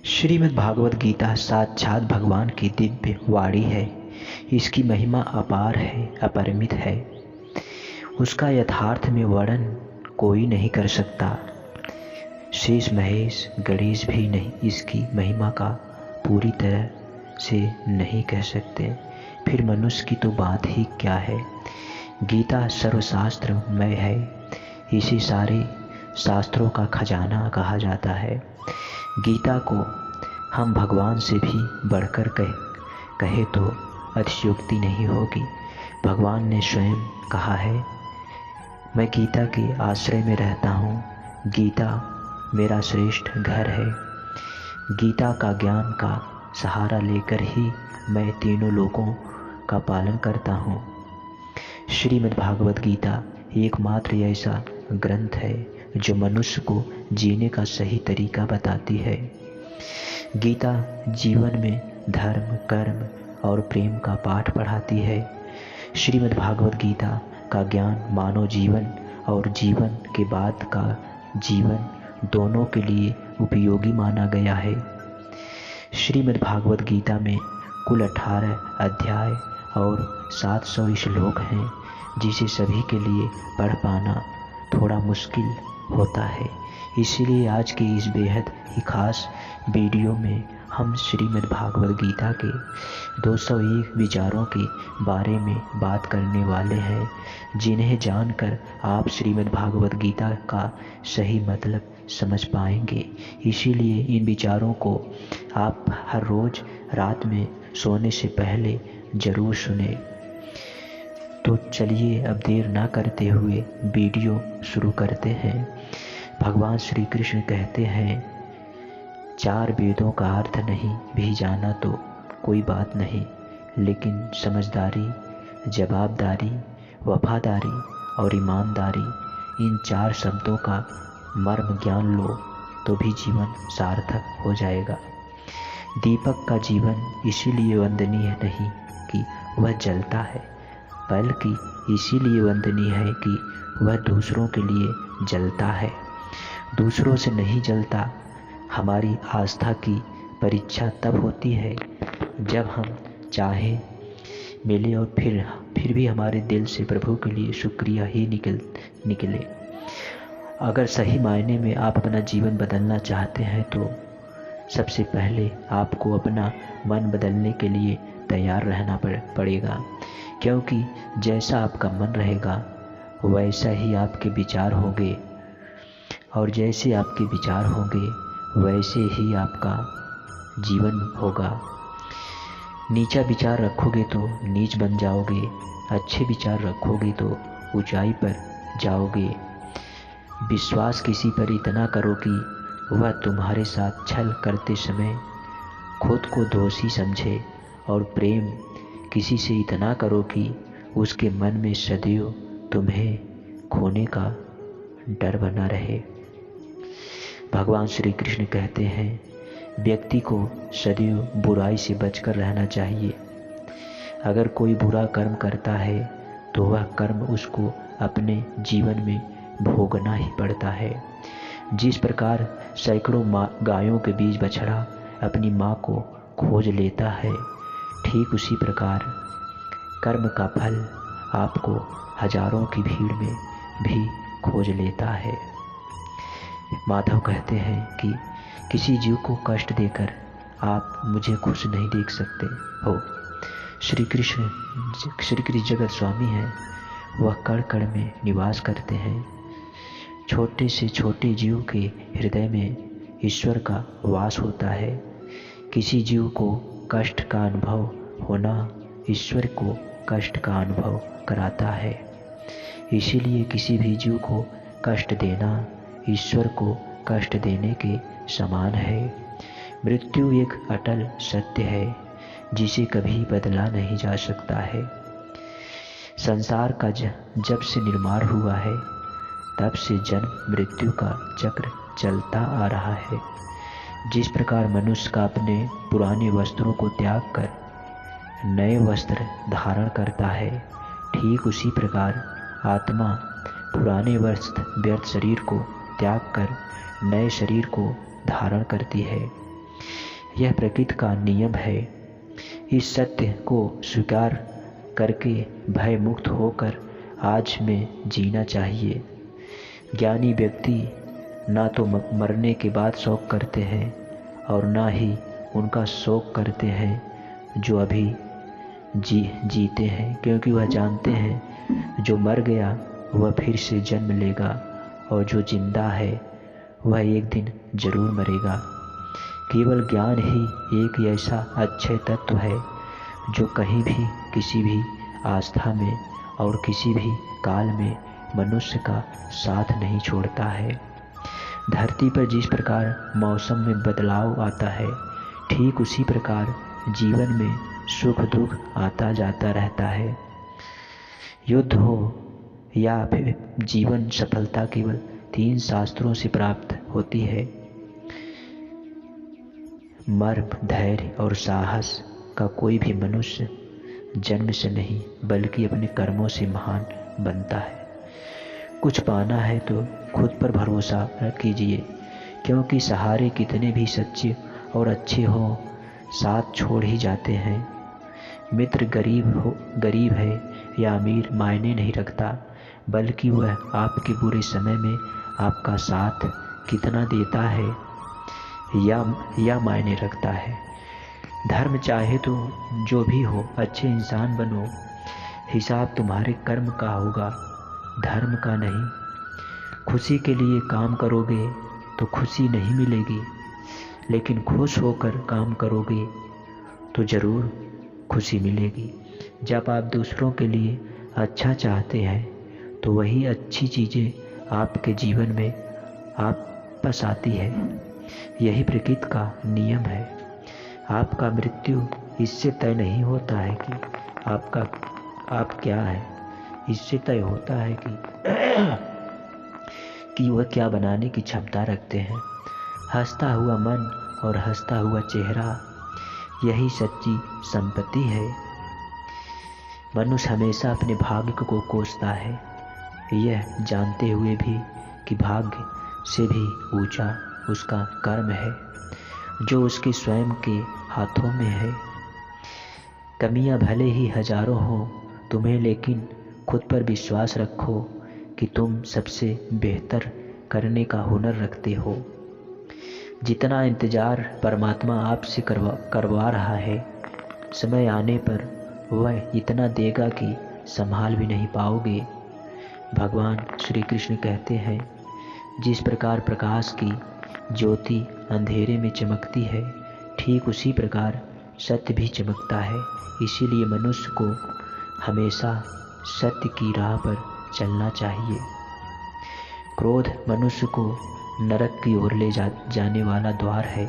श्रीमद् भागवत गीता साक्षात भगवान की दिव्य वाणी है। इसकी महिमा अपार है, अपरिमित है। उसका यथार्थ में वर्णन कोई नहीं कर सकता। शेष महेश गणेश भी नहीं इसकी महिमा का पूरी तरह से नहीं कह सकते, फिर मनुष्य की तो बात ही क्या है। गीता सर्वशास्त्रमय है। इसे सारे शास्त्रों का खजाना कहा जाता है। गीता को हम भगवान से भी बढ़कर कहे तो अतिशयोक्ति नहीं होगी। भगवान ने स्वयं कहा है, मैं गीता के आश्रय में रहता हूँ। गीता मेरा श्रेष्ठ घर है। गीता का ज्ञान का सहारा लेकर ही मैं तीनों लोकों का पालन करता हूँ। श्रीमद् भागवत गीता एकमात्र ऐसा ग्रंथ है जो मनुष्य को जीने का सही तरीका बताती है। गीता जीवन में धर्म, कर्म और प्रेम का पाठ पढ़ाती है। श्रीमद् भागवत गीता का ज्ञान मानव जीवन और जीवन के बाद का जीवन दोनों के लिए उपयोगी माना गया है। श्रीमद् भागवत गीता में कुल 18 अध्याय और 700 श्लोक हैं, जिसे सभी के लिए पढ़ पाना थोड़ा मुश्किल होता है। इसीलिए आज के इस बेहद ही खास वीडियो में हम श्रीमद् भागवत गीता के 201 विचारों के बारे में बात करने वाले हैं, जिन्हें जानकर आप श्रीमद् भागवत गीता का सही मतलब समझ पाएंगे। इसीलिए इन विचारों को आप हर रोज़ रात में सोने से पहले ज़रूर सुने। तो चलिए अब देर ना करते हुए वीडियो शुरू करते हैं। भगवान श्री कृष्ण कहते हैं, 4 वेदों का अर्थ नहीं भी जाना तो कोई बात नहीं, लेकिन समझदारी, जवाबदारी, वफादारी और ईमानदारी, इन 4 शब्दों का मर्म ज्ञान लो तो भी जीवन सार्थक हो जाएगा। दीपक का जीवन इसीलिए वंदनीय नहीं कि वह जलता है, बल्कि इसीलिए वंदनीय है कि वह दूसरों के लिए जलता है। दूसरों से नहीं जलता। हमारी आस्था की परीक्षा तब होती है जब हम चाहें मिले और फिर भी हमारे दिल से प्रभु के लिए शुक्रिया ही निकले। अगर सही मायने में आप अपना जीवन बदलना चाहते हैं तो सबसे पहले आपको अपना मन बदलने के लिए तैयार रहना पड़ेगा, क्योंकि जैसा आपका मन रहेगा वैसा ही आपके विचार होंगे, और जैसे आपके विचार होंगे वैसे ही आपका जीवन होगा। नीचा विचार रखोगे तो नीच बन जाओगे, अच्छे विचार रखोगे तो ऊंचाई पर जाओगे। विश्वास किसी पर इतना करो कि वह तुम्हारे साथ छल करते समय खुद को दोषी समझे, और प्रेम किसी से इतना करो कि उसके मन में सदैव तुम्हें खोने का डर बना रहे। भगवान श्री कृष्ण कहते हैं, व्यक्ति को सदैव बुराई से बचकर रहना चाहिए। अगर कोई बुरा कर्म करता है तो वह कर्म उसको अपने जीवन में भोगना ही पड़ता है। जिस प्रकार सैकड़ों गायों के बीच बछड़ा अपनी माँ को खोज लेता है, ठीक उसी प्रकार कर्म का फल आपको हजारों की भीड़ में भी खोज लेता है। माधव कहते हैं कि किसी जीव को कष्ट देकर आप मुझे खुश नहीं देख सकते हो। श्री कृष्ण जगत स्वामी हैं। वह कण कण में निवास करते हैं। छोटे से छोटे जीव के हृदय में ईश्वर का वास होता है। किसी जीव को कष्ट का अनुभव होना ईश्वर को कष्ट का अनुभव कराता है। इसीलिए किसी भी जीव को कष्ट देना ईश्वर को कष्ट देने के समान है। मृत्यु एक अटल सत्य है जिसे कभी बदला नहीं जा सकता है। संसार का जब से निर्माण हुआ है तब से जन्म मृत्यु का चक्र चलता आ रहा है। जिस प्रकार मनुष्य का अपने पुराने वस्त्रों को त्याग कर नए वस्त्र धारण करता है, ठीक उसी प्रकार आत्मा पुराने व्यर्थ शरीर को त्याग कर नए शरीर को धारण करती है। यह प्रकृति का नियम है। इस सत्य को स्वीकार करके भय मुक्त होकर आज में जीना चाहिए। ज्ञानी व्यक्ति ना तो मरने के बाद शोक करते हैं और ना ही उनका शोक करते हैं जो अभी जीते हैं, क्योंकि वह जानते हैं जो मर गया वह फिर से जन्म लेगा और जो जिंदा है वह एक दिन जरूर मरेगा। केवल ज्ञान ही एक ऐसा अक्षय तत्व है जो कहीं भी किसी भी आस्था में और किसी भी काल में मनुष्य का साथ नहीं छोड़ता है। धरती पर जिस प्रकार मौसम में बदलाव आता है, ठीक उसी प्रकार जीवन में सुख दुख आता जाता रहता है। युद्ध हो या फिर जीवन सफलता केवल 3 शास्त्रों से प्राप्त होती है। मर्म, धैर्य और साहस का कोई भी मनुष्य जन्म से नहीं बल्कि अपने कर्मों से महान बनता है। कुछ पाना है तो खुद पर भरोसा कीजिए, क्योंकि सहारे कितने भी सच्चे और अच्छे हों साथ छोड़ ही जाते हैं। मित्र गरीब है या अमीर मायने नहीं रखता, बल्कि वह आपके बुरे समय में आपका साथ कितना देता है या मायने रखता है। धर्म चाहे तो जो भी हो अच्छे इंसान बनो, हिसाब तुम्हारे कर्म का होगा, धर्म का नहीं। खुशी के लिए काम करोगे तो खुशी नहीं मिलेगी, लेकिन खुश होकर काम करोगे तो ज़रूर खुशी मिलेगी। जब आप दूसरों के लिए अच्छा चाहते हैं तो वही अच्छी चीज़ें आपके जीवन में वापस आती है। यही प्रकृति का नियम है। आपका मृत्यु इससे तय नहीं होता है कि आप क्या है, इससे तय होता है कि वह क्या बनाने की क्षमता रखते हैं। हंसता हुआ मन और हंसता हुआ चेहरा, यही सच्ची संपत्ति है। मनुष्य हमेशा अपने भाग्य को कोसता है, यह जानते हुए भी कि भाग्य से भी ऊंचा उसका कर्म है जो उसके स्वयं के हाथों में है। कमियां भले ही हजारों हों तुम्हें, लेकिन खुद पर विश्वास रखो कि तुम सबसे बेहतर करने का हुनर रखते हो। जितना इंतज़ार परमात्मा आपसे करवा रहा है, समय आने पर वह इतना देगा कि संभाल भी नहीं पाओगे। भगवान श्री कृष्ण कहते हैं, जिस प्रकार प्रकाश की ज्योति अंधेरे में चमकती है, ठीक उसी प्रकार सत्य भी चमकता है। इसीलिए मनुष्य को हमेशा सत्य की राह पर चलना चाहिए। क्रोध मनुष्य को नरक की ओर ले जाने वाला द्वार है।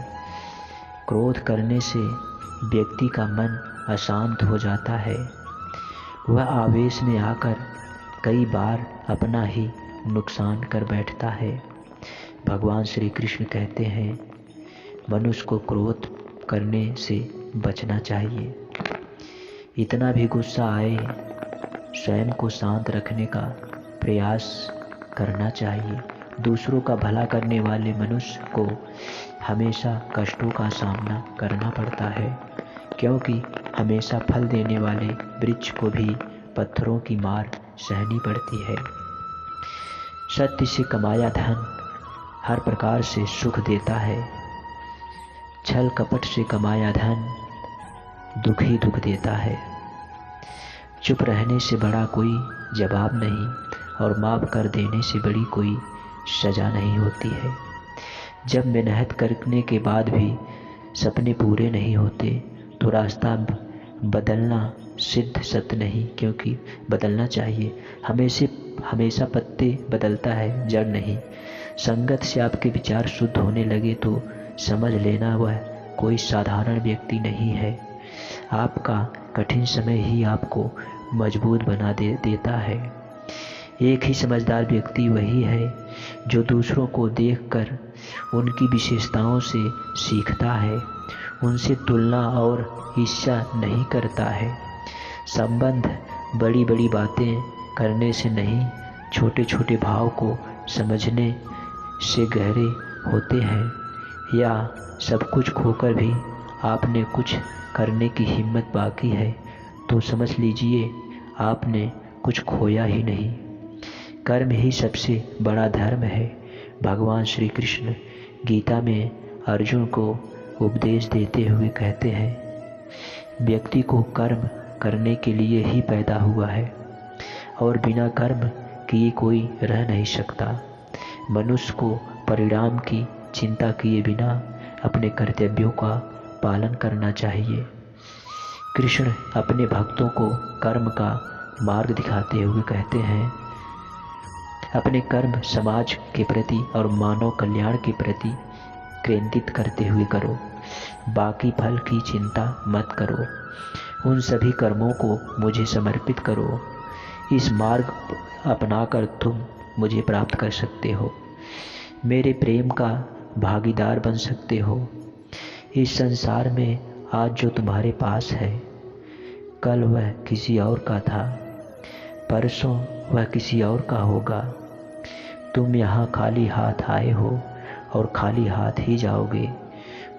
क्रोध करने से व्यक्ति का मन अशांत हो जाता है। वह आवेश में आकर कई बार अपना ही नुकसान कर बैठता है। भगवान श्री कृष्ण कहते हैं, मनुष्य को क्रोध करने से बचना चाहिए। इतना भी गुस्सा आए, स्वयं को शांत रखने का प्रयास करना चाहिए। दूसरों का भला करने वाले मनुष्य को हमेशा कष्टों का सामना करना पड़ता है, क्योंकि हमेशा फल देने वाले वृक्ष को भी पत्थरों की मार सहनी पड़ती है। सत्य से कमाया धन हर प्रकार से सुख देता है, छल कपट से कमाया धन दुख ही दुख देता है। चुप रहने से बड़ा कोई जवाब नहीं और माफ़ कर देने से बड़ी कोई सज़ा नहीं होती है। जब मेहनत करने के बाद भी सपने पूरे नहीं होते तो रास्ता बदलना सिद्ध सत्य नहीं, क्योंकि बदलना चाहिए। हमेशा पत्ते बदलता है, जड़ नहीं। संगत से आपके विचार शुद्ध होने लगे तो समझ लेना वह कोई साधारण व्यक्ति नहीं है। आपका कठिन समय ही आपको मजबूत बना देता है। एक ही समझदार व्यक्ति वही है जो दूसरों को देखकर उनकी विशेषताओं से सीखता है, उनसे तुलना और ईर्ष्या नहीं करता है। संबंध बड़ी बड़ी बातें करने से नहीं, छोटे छोटे भाव को समझने से गहरे होते हैं। या सब कुछ खोकर भी आपने कुछ करने की हिम्मत बाकी है तो समझ लीजिए आपने कुछ खोया ही नहीं। कर्म ही सबसे बड़ा धर्म है। भगवान श्री कृष्ण गीता में अर्जुन को उपदेश देते हुए कहते हैं, व्यक्ति को कर्म करने के लिए ही पैदा हुआ है और बिना कर्म किए कोई रह नहीं सकता। मनुष्य को परिणाम की चिंता किए बिना अपने कर्तव्यों का पालन करना चाहिए। कृष्ण अपने भक्तों को कर्म का मार्ग दिखाते हुए कहते हैं, अपने कर्म समाज के प्रति और मानव कल्याण के प्रति केंद्रित करते हुए करो। बाकी फल की चिंता मत करो। उन सभी कर्मों को मुझे समर्पित करो। इस मार्ग अपनाकर तुम मुझे प्राप्त कर सकते हो, मेरे प्रेम का भागीदार बन सकते हो। इस संसार में आज जो तुम्हारे पास है, कल वह किसी और का था, परसों वह किसी और का होगा। तुम यहाँ खाली हाथ आए हो और खाली हाथ ही जाओगे।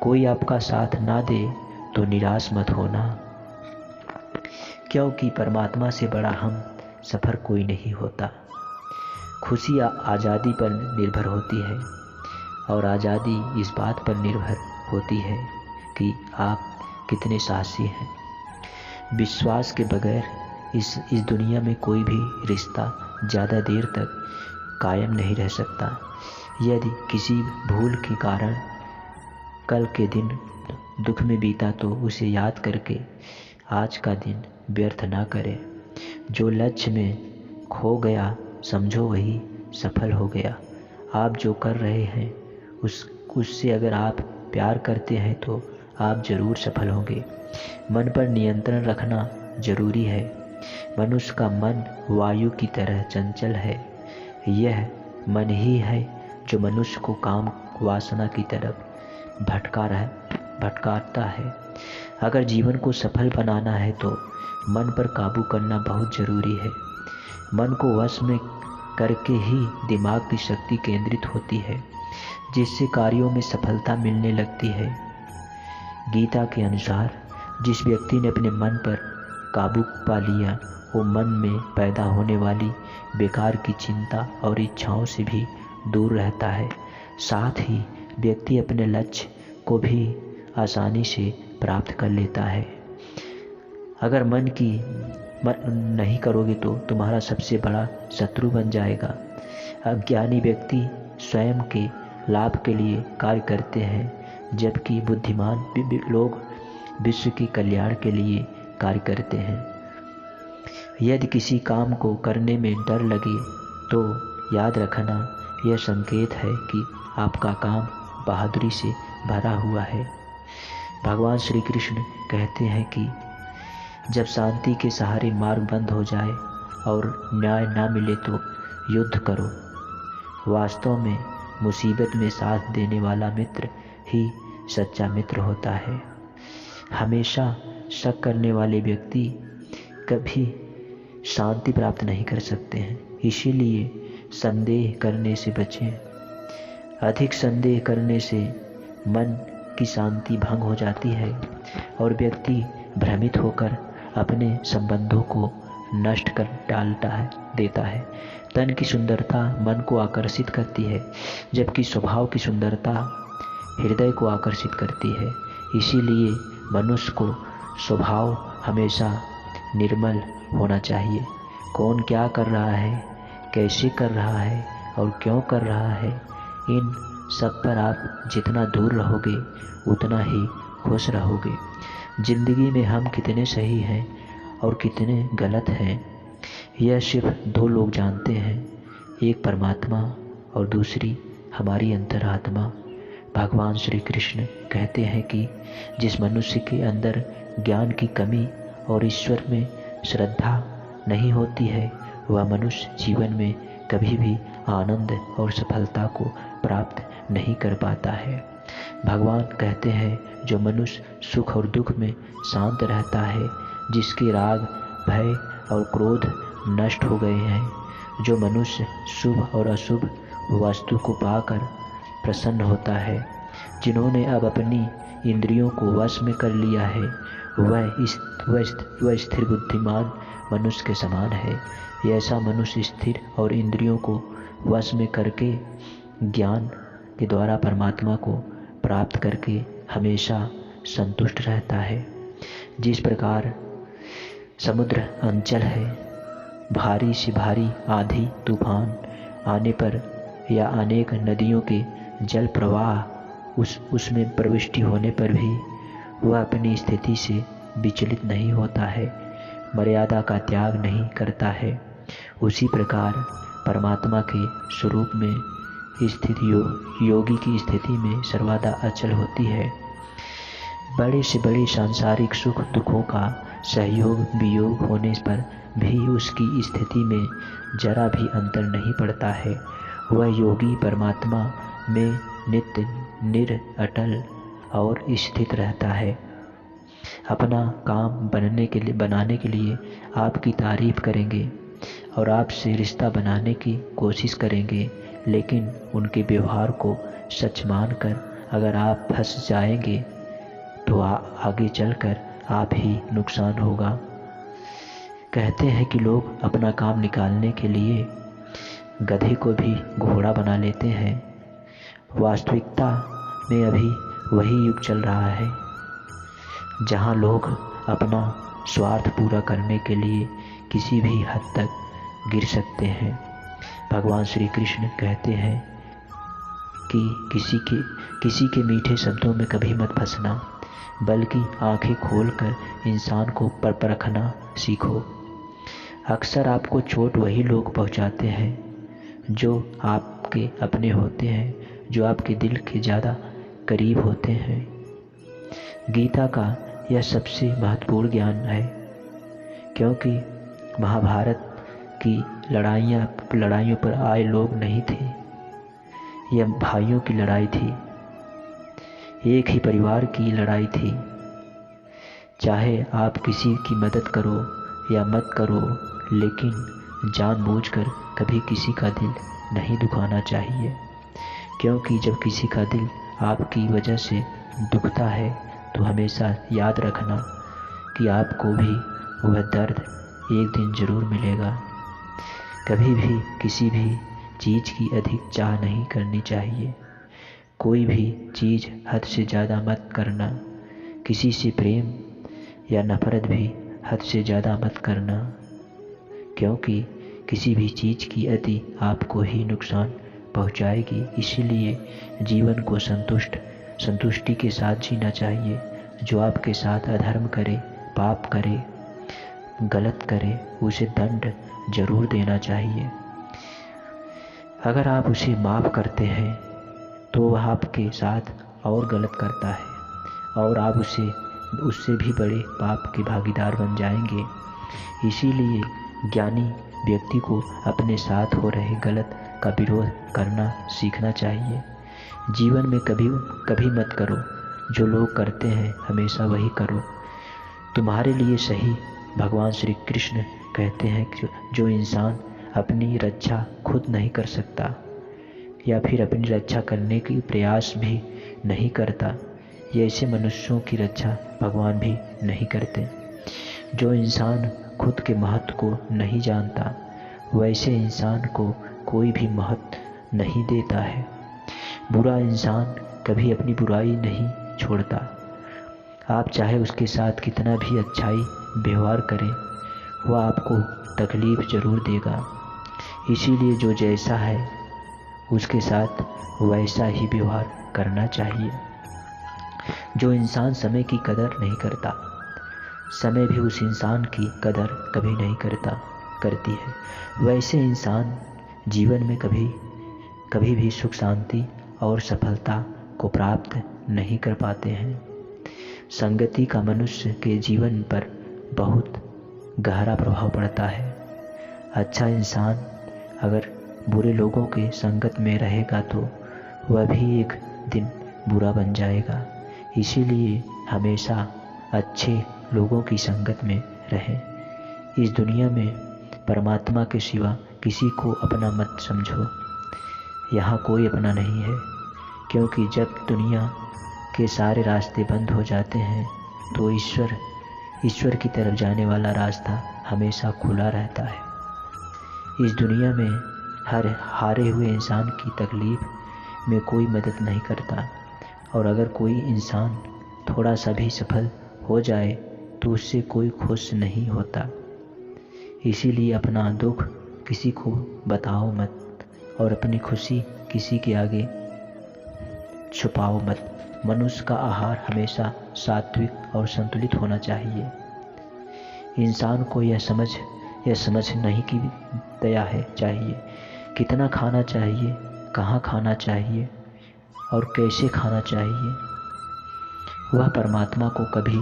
कोई आपका साथ ना दे तो निराश मत होना, क्योंकि परमात्मा से बड़ा हम सफ़र कोई नहीं होता। खुशी आज़ादी पर निर्भर होती है और आज़ादी इस बात पर निर्भर होती है कि आप कितने साहसी हैं। विश्वास के बगैर इस दुनिया में कोई भी रिश्ता ज़्यादा देर तक कायम नहीं रह सकता। यदि किसी भूल के कारण कल के दिन दुख में बीता तो उसे याद करके आज का दिन व्यर्थ ना करें। जो लक्ष्य में खो गया समझो वही सफल हो गया। आप जो कर रहे हैं उससे अगर आप प्यार करते हैं तो आप ज़रूर सफल होंगे। मन पर नियंत्रण रखना जरूरी है। मनुष्य का मन वायु की तरह चंचल है। यह मन ही है जो मनुष्य को काम वासना की तरफ भटकाता है। अगर जीवन को सफल बनाना है तो मन पर काबू करना बहुत ज़रूरी है। मन को वश में करके ही दिमाग की शक्ति केंद्रित होती है, जिससे कार्यों में सफलता मिलने लगती है। गीता के अनुसार जिस व्यक्ति ने अपने मन पर काबू पा लिया वो मन में पैदा होने वाली बेकार की चिंता और इच्छाओं से भी दूर रहता है। साथ ही व्यक्ति अपने लक्ष्य को भी आसानी से प्राप्त कर लेता है। अगर मन नहीं करोगे तो तुम्हारा सबसे बड़ा शत्रु बन जाएगा। अज्ञानी व्यक्ति स्वयं के लाभ के लिए कार्य करते हैं, जबकि बुद्धिमान लोग विश्व के कल्याण के लिए कार्य करते हैं। यदि किसी काम को करने में डर लगे तो याद रखना यह संकेत है कि आपका काम बहादुरी से भरा हुआ है। भगवान श्री कृष्ण कहते हैं कि जब शांति के सहारे मार्ग बंद हो जाए और न्याय ना मिले तो युद्ध करो। वास्तव में मुसीबत में साथ देने वाला मित्र ही सच्चा मित्र होता है। हमेशा शक करने वाले व्यक्ति कभी शांति प्राप्त नहीं कर सकते हैं। इसीलिए संदेह करने से बचें। अधिक संदेह करने से मन की शांति भंग हो जाती है और व्यक्ति भ्रमित होकर अपने संबंधों को नष्ट कर देता है। तन की सुंदरता मन को आकर्षित करती है, जबकि स्वभाव की सुंदरता हृदय को आकर्षित करती है। इसीलिए मनुष्य को स्वभाव हमेशा निर्मल होना चाहिए। कौन क्या कर रहा है, कैसे कर रहा है और क्यों कर रहा है, इन सब पर आप जितना दूर रहोगे उतना ही खुश रहोगे। जिंदगी में हम कितने सही हैं और कितने गलत हैं यह सिर्फ दो लोग जानते हैं, एक परमात्मा और दूसरी हमारी अंतरात्मा। भगवान श्री कृष्ण कहते हैं कि जिस मनुष्य के अंदर ज्ञान की कमी और ईश्वर में श्रद्धा नहीं होती है वह मनुष्य जीवन में कभी भी आनंद और सफलता को प्राप्त नहीं कर पाता है। भगवान कहते हैं जो मनुष्य सुख और दुख में शांत रहता है, जिसके राग भय और क्रोध नष्ट हो गए हैं, जो मनुष्य शुभ और अशुभ वस्तु को पाकर प्रसन्न होता है, जिन्होंने अब अपनी इंद्रियों को वश में कर लिया है वह स्थिर बुद्धिमान मनुष्य के समान है। ऐसा मनुष्य स्थिर और इंद्रियों को वश में करके ज्ञान के द्वारा परमात्मा को प्राप्त करके हमेशा संतुष्ट रहता है। जिस प्रकार समुद्र अंचल है, भारी से भारी आंधी तूफान आने पर या अनेक नदियों के जल प्रवाह उसमें प्रविष्टि होने पर भी वह अपनी स्थिति से विचलित नहीं होता है, मर्यादा का त्याग नहीं करता है, उसी प्रकार परमात्मा के स्वरूप में स्थित योगी की स्थिति में सर्वदा अचल होती है। बड़े से बड़े सांसारिक सुख दुखों का सहयोग वियोग होने पर भी उसकी स्थिति में जरा भी अंतर नहीं पड़ता है। वह योगी परमात्मा में नित्य निरअटल और स्थित रहता है। अपना काम बनाने के लिए आपकी तारीफ करेंगे और आपसे रिश्ता बनाने की कोशिश करेंगे, लेकिन उनके व्यवहार को सच मानकर अगर आप फंस जाएंगे तो आगे चलकर आप ही नुकसान होगा। कहते हैं कि लोग अपना काम निकालने के लिए गधे को भी घोड़ा बना लेते हैं। वास्तविकता में अभी वही युग चल रहा है जहां लोग अपना स्वार्थ पूरा करने के लिए किसी भी हद तक गिर सकते हैं। भगवान श्री कृष्ण कहते हैं कि किसी के मीठे शब्दों में कभी मत फंसना, बल्कि आंखें खोलकर इंसान को परखना सीखो। अक्सर आपको चोट वही लोग पहुंचाते हैं जो आपके अपने होते हैं, जो आपके दिल के ज़्यादा करीब होते हैं। गीता का यह सबसे महत्वपूर्ण ज्ञान है, क्योंकि महाभारत की लड़ाइयों पर आए लोग नहीं थे। यह भाइयों की लड़ाई थी, एक ही परिवार की लड़ाई थी। चाहे आप किसी की मदद करो या मत करो, लेकिन जानबूझकर कभी किसी का दिल नहीं दुखाना चाहिए, क्योंकि जब किसी का दिल आपकी वजह से दुखता है तो हमेशा याद रखना कि आपको भी वह दर्द एक दिन ज़रूर मिलेगा। कभी भी किसी भी चीज़ की अधिक चाह नहीं करनी चाहिए। कोई भी चीज़ हद से ज़्यादा मत करना। किसी से प्रेम या नफरत भी हद से ज़्यादा मत करना, क्योंकि किसी भी चीज़ की अति आपको ही नुकसान पहुंचाएगी। इसीलिए जीवन को संतुष्टि के साथ जीना चाहिए। जो आपके साथ अधर्म करे, पाप करे, गलत करे, उसे दंड जरूर देना चाहिए। अगर आप उसे माफ़ करते हैं तो वह आपके साथ और गलत करता है और आप उससे भी बड़े पाप के भागीदार बन जाएंगे। इसीलिए ज्ञानी व्यक्ति को अपने साथ हो रहे गलत का विरोध करना सीखना चाहिए। जीवन में कभी मत करो जो लोग करते हैं, हमेशा वही करो तुम्हारे लिए सही। भगवान श्री कृष्ण कहते हैं कि जो इंसान अपनी रक्षा खुद नहीं कर सकता या फिर अपनी रक्षा करने की प्रयास भी नहीं करता, ऐसे मनुष्यों की रक्षा भगवान भी नहीं करते। जो इंसान खुद के महत्व को नहीं जानता, वैसे इंसान को कोई भी महत्व नहीं देता है। बुरा इंसान कभी अपनी बुराई नहीं छोड़ता। आप चाहे उसके साथ कितना भी अच्छाई व्यवहार करें, वह आपको तकलीफ़ ज़रूर देगा। इसीलिए जो जैसा है उसके साथ वैसा ही व्यवहार करना चाहिए। जो इंसान समय की कदर नहीं करता, समय भी उस इंसान की कदर कभी नहीं करती है। वैसे इंसान जीवन में कभी भी सुख शांति और सफलता को प्राप्त नहीं कर पाते हैं। संगति का मनुष्य के जीवन पर बहुत गहरा प्रभाव पड़ता है। अच्छा इंसान अगर बुरे लोगों के संगत में रहेगा तो वह भी एक दिन बुरा बन जाएगा। इसीलिए हमेशा अच्छे लोगों की संगत में रहें। इस दुनिया में परमात्मा के सिवा किसी को अपना मत समझो। यहाँ कोई अपना नहीं है, क्योंकि जब दुनिया के सारे रास्ते बंद हो जाते हैं तो ईश्वर की तरफ जाने वाला रास्ता हमेशा खुला रहता है। इस दुनिया में हर हारे हुए इंसान की तकलीफ में कोई मदद नहीं करता, और अगर कोई इंसान थोड़ा सा भी सफल हो जाए तो उससे कोई खुश नहीं होता। इसीलिए अपना दुख किसी को बताओ मत और अपनी खुशी किसी के आगे छुपाओ मत। मनुष्य का आहार हमेशा सात्विक और संतुलित होना चाहिए। इंसान को यह समझ नहीं की दया है चाहिए, कितना खाना चाहिए, कहाँ खाना चाहिए और कैसे खाना चाहिए, वह परमात्मा को कभी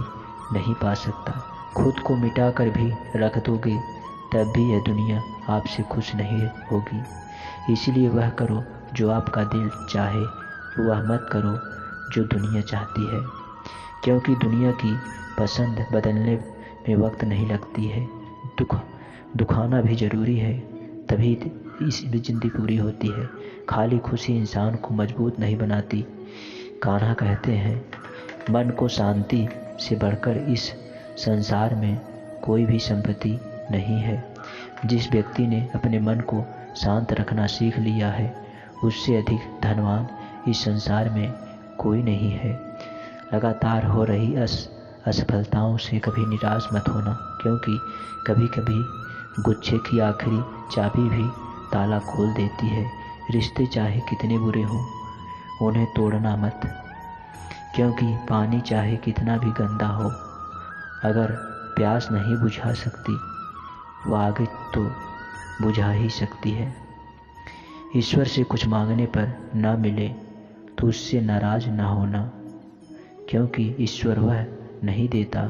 नहीं पा सकता। खुद को मिटा कर भी रख दोगे तब भी यह दुनिया आपसे खुश नहीं होगी। इसलिए वह करो जो आपका दिल चाहे, वह मत करो जो दुनिया चाहती है, क्योंकि दुनिया की पसंद बदलने में वक्त नहीं लगती है। दुखाना भी ज़रूरी है, तभी इस ज़िंदगी पूरी होती है। खाली खुशी इंसान को मजबूत नहीं बनाती। कान्हा कहते हैं, मन को शांति से बढ़कर इस संसार में कोई भी संपत्ति नहीं है। जिस व्यक्ति ने अपने मन को शांत रखना सीख लिया है, उससे अधिक धनवान इस संसार में कोई नहीं है। लगातार हो रही असफलताओं से कभी निराश मत होना, क्योंकि कभी कभी गुच्छे की आखिरी चाबी भी ताला खोल देती है। रिश्ते चाहे कितने बुरे हों, उन्हें तोड़ना मत, क्योंकि पानी चाहे कितना भी गंदा हो, अगर प्यास नहीं बुझा सकती, वह आगे तो बुझा ही सकती है। ईश्वर से कुछ मांगने पर ना मिले तो उससे नाराज ना होना, क्योंकि ईश्वर वह नहीं देता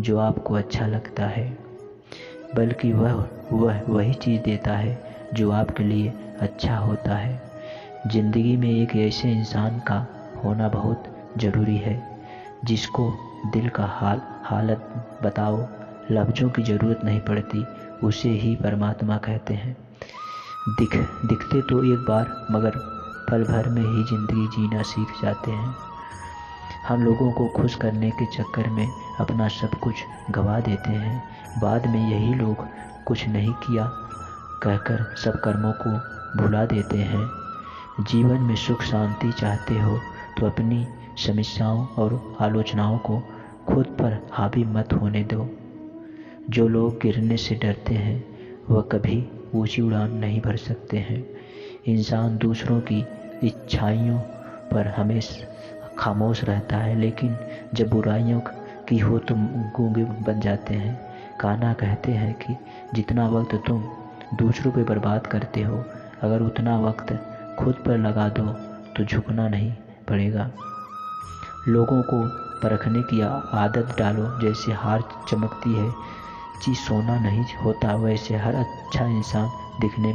जो आपको अच्छा लगता है, बल्कि वह वही चीज़ देता है जो आपके लिए अच्छा होता है। ज़िंदगी में एक ऐसे इंसान का होना बहुत ज़रूरी है जिसको दिल का हालत बताओ, लफ्ज़ों की ज़रूरत नहीं पड़ती, उसे ही परमात्मा कहते हैं। दिखते तो एक बार मगर पल भर में ही ज़िंदगी जीना सीख जाते हैं। हम लोगों को खुश करने के चक्कर में अपना सब कुछ गंवा देते हैं। बाद में यही लोग कुछ नहीं किया कहकर सब कर्मों को भुला देते हैं। जीवन में सुख शांति चाहते हो तो अपनी समस्याओं और आलोचनाओं को खुद पर हावी मत होने दो। जो लोग गिरने से डरते हैं वह कभी ऊंची उड़ान नहीं भर सकते हैं। इंसान दूसरों की इच्छाइयों पर हमेशा खामोश रहता है, लेकिन जब बुराइयों की हो तो गूंगे बन जाते हैं। कान्हा कहते हैं कि जितना वक्त तुम दूसरों पे बर्बाद करते हो, अगर उतना वक्त खुद पर लगा दो तो झुकना नहीं पड़ेगा। लोगों को परखने की आदत डालो। जैसे हार चमकती है चीज़ सोना नहीं होता, वैसे हर अच्छा इंसान दिखने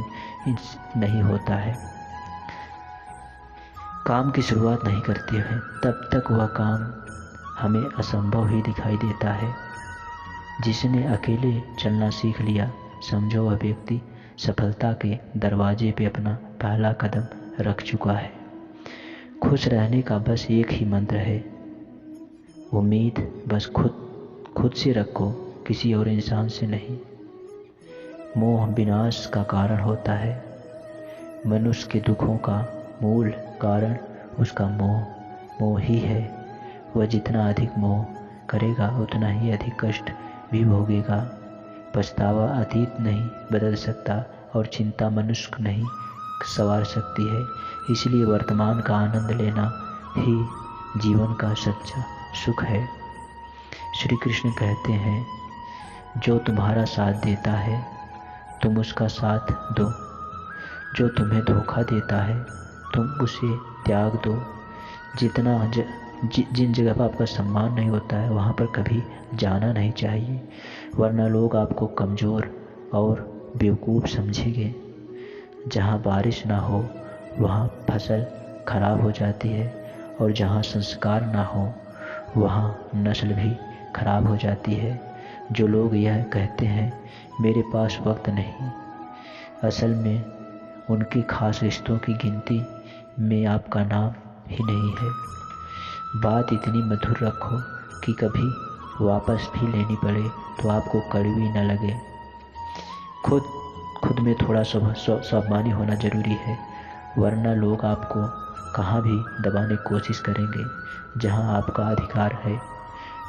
नहीं होता है। काम की शुरुआत नहीं करते हैं तब तक वह काम हमें असंभव ही दिखाई देता है। जिसने अकेले चलना सीख लिया, समझो वह व्यक्ति सफलता के दरवाजे पे अपना पहला कदम रख चुका है। खुश रहने का बस एक ही मंत्र है, उम्मीद बस खुद से रखो, किसी और इंसान से नहीं। मोह विनाश का कारण होता है। मनुष्य के दुखों का मूल कारण उसका मोह ही है। वह जितना अधिक मोह करेगा उतना ही अधिक कष्ट भी भोगेगा। पछतावा अतीत नहीं बदल सकता और चिंता मनुष्य नहीं संवार सकती है। इसलिए वर्तमान का आनंद लेना ही जीवन का सच्चा सुख है। श्री कृष्ण कहते हैं, जो तुम्हारा साथ देता है तुम उसका साथ दो, जो तुम्हें धोखा देता है तुम उसे त्याग दो। जिन जगह पर आपका सम्मान नहीं होता है वहाँ पर कभी जाना नहीं चाहिए, वरना लोग आपको कमज़ोर और बेवकूफ़ समझेंगे। जहाँ बारिश ना हो वहाँ फसल खराब हो जाती है, और जहाँ संस्कार ना हो वहाँ नस्ल भी खराब हो जाती है। जो लोग यह कहते हैं मेरे पास वक्त नहीं, असल में उनके खास रिश्तों की गिनती में आपका नाम ही नहीं है। बात इतनी मधुर रखो कि कभी वापस भी लेनी पड़े तो आपको कड़वी न लगे। खुद में थोड़ा स्वाभिमानी होना जरूरी है, वरना लोग आपको कहाँ भी दबाने की कोशिश करेंगे जहाँ आपका अधिकार है।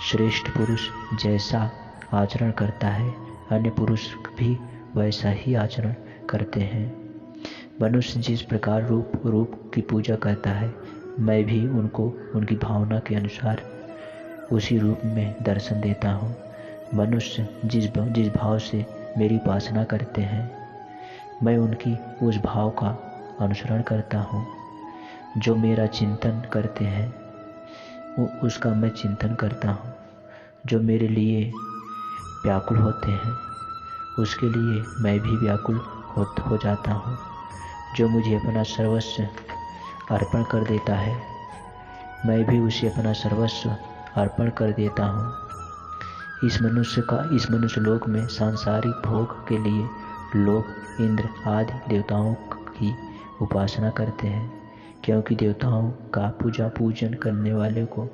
श्रेष्ठ पुरुष जैसा आचरण करता है, अन्य पुरुष भी वैसा ही आचरण करते हैं। मनुष्य जिस प्रकार रूप की पूजा करता है, मैं भी उनको उनकी भावना के अनुसार उसी रूप में दर्शन देता हूँ। मनुष्य जिस भाव से मेरी उपासना करते हैं, मैं उनकी उस भाव का अनुसरण करता हूँ। जो मेरा चिंतन करते हैं उसका मैं चिंतन करता हूँ। जो मेरे लिए व्याकुल होते हैं उसके लिए मैं भी व्याकुल हो जाता हूँ। जो मुझे अपना सर्वस्व अर्पण कर देता है, मैं भी उसे अपना सर्वस्व अर्पण कर देता हूँ। इस मनुष्य लोक में सांसारिक भोग के लिए लोग इंद्र आदि देवताओं की उपासना करते हैं, क्योंकि देवताओं का पूजन करने वाले को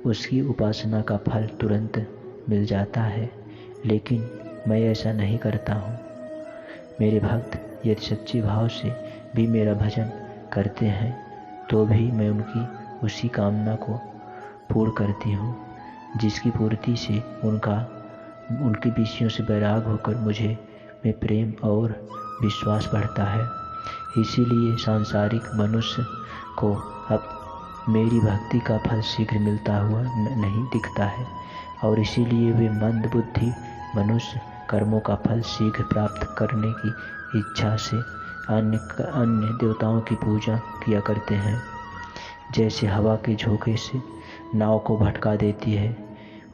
उसकी उपासना का फल तुरंत मिल जाता है। लेकिन मैं ऐसा नहीं करता हूँ। मेरे भक्त यदि सच्चे भाव से भी मेरा भजन करते हैं तो भी मैं उनकी उसी कामना को पूर्ण करती हूँ, जिसकी पूर्ति से उनके विषयों से वैराग होकर मुझे में प्रेम और विश्वास बढ़ता है। इसीलिए सांसारिक मनुष्य को अब मेरी भक्ति का फल शीघ्र मिलता हुआ नहीं दिखता है, और इसीलिए वे मंद बुद्धि मनुष्य कर्मों का फल शीघ्र प्राप्त करने की इच्छा से अन्य देवताओं की पूजा किया करते हैं। जैसे हवा के झोंके से नाव को भटका देती है,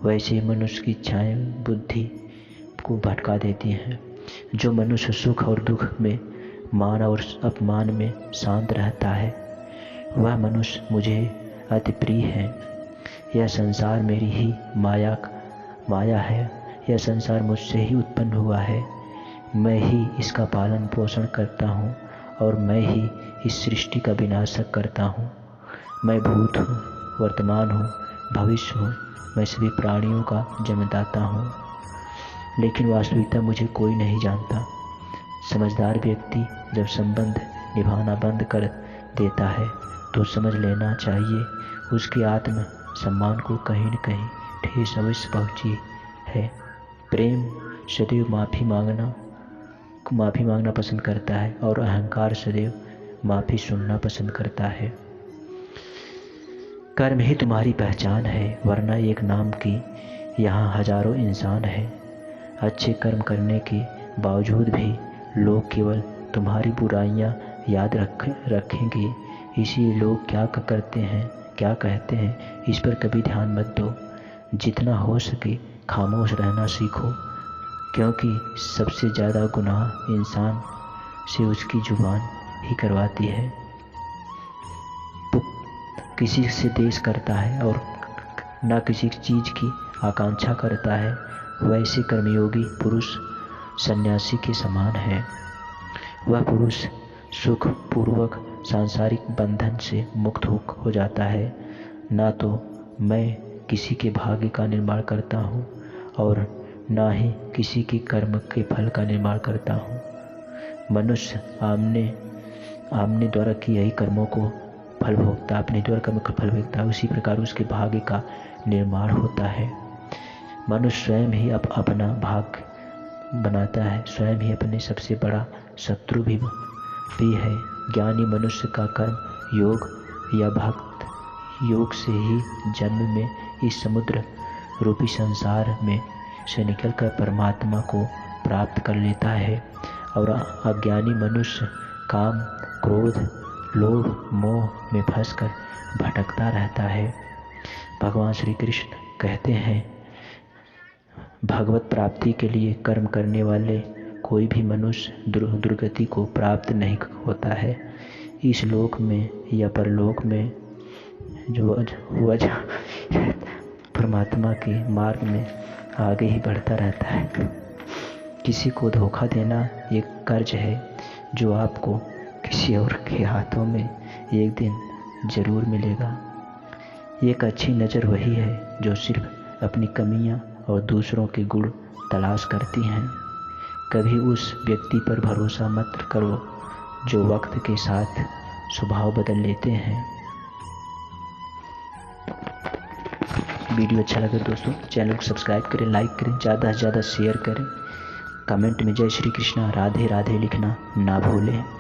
वैसे ही मनुष्य की इच्छाएं बुद्धि को भटका देती हैं। जो मनुष्य सुख और दुख में, मान और अपमान में शांत रहता है, वह मनुष्य मुझे अति प्रिय है। यह संसार मेरी ही माया है। यह संसार मुझसे ही उत्पन्न हुआ है। मैं ही इसका पालन पोषण करता हूँ और मैं ही इस सृष्टि का विनाशक करता हूँ। मैं भूत हूँ, वर्तमान हूँ, भविष्य हूँ। मैं सभी प्राणियों का जन्मदाता हूँ, लेकिन वास्तविकता मुझे कोई नहीं जानता। समझदार व्यक्ति जब संबंध निभाना बंद कर देता है तो समझ लेना चाहिए उसके आत्म सम्मान को कहीं न कहीं ठेस अवश्य पहुँची है। प्रेम सदैव माफ़ी मांगना पसंद करता है और अहंकार सदैव माफ़ी सुनना पसंद करता है। कर्म ही तुम्हारी पहचान है, वरना एक नाम की यहाँ हजारों इंसान हैं। अच्छे कर्म करने के बावजूद भी लोग केवल तुम्हारी बुराइयां याद रखेंगे। इसीलिए लोग क्या करते हैं, क्या कहते हैं, इस पर कभी ध्यान मत दो। जितना हो सके खामोश रहना सीखो, क्योंकि सबसे ज़्यादा गुनाह इंसान से उसकी जुबान ही करवाती है। किसी से देश करता है और न किसी चीज़ की आकांक्षा करता है, वैसे कर्मयोगी पुरुष सन्यासी के समान है। वह पुरुष सुख पूर्वक सांसारिक बंधन से मुक्त हो जाता है। ना तो मैं किसी के भाग्य का निर्माण करता हूँ और ना ही किसी के कर्म के फल का निर्माण करता हूँ। मनुष्य आमने द्वारा किए ही कर्मों को फल भोगता, अपने द्वारा कर्म का फल भोगता है। उसी प्रकार उसके भाग्य का निर्माण होता है। मनुष्य स्वयं ही अपना भाग्य बनाता है, स्वयं ही अपने सबसे बड़ा शत्रु भी है। ज्ञानी मनुष्य का कर्म योग या भक्त योग से ही जन्म में इस समुद्र रूपी संसार में से निकलकर परमात्मा को प्राप्त कर लेता है, और अज्ञानी मनुष्य काम, क्रोध, लोभ, मोह में फंसकर भटकता रहता है। भगवान श्री कृष्ण कहते हैं, भगवत प्राप्ति के लिए कर्म करने वाले कोई भी मनुष्य दुर्गति को प्राप्त नहीं होता है। इस लोक में या परलोक में जो वजह परमात्मा के मार्ग में आगे ही बढ़ता रहता है। किसी को धोखा देना एक कर्ज है जो आपको किसी और के हाथों में एक दिन जरूर मिलेगा। एक अच्छी नज़र वही है जो सिर्फ अपनी कमियां और दूसरों के गुण तलाश करती हैं। कभी उस व्यक्ति पर भरोसा मत करो जो वक्त के साथ स्वभाव बदल लेते हैं। वीडियो अच्छा लगे दोस्तों चैनल को सब्सक्राइब करें, लाइक करें, ज़्यादा से ज़्यादा शेयर करें। कमेंट में जय श्री कृष्णा राधे राधे लिखना ना भूलें।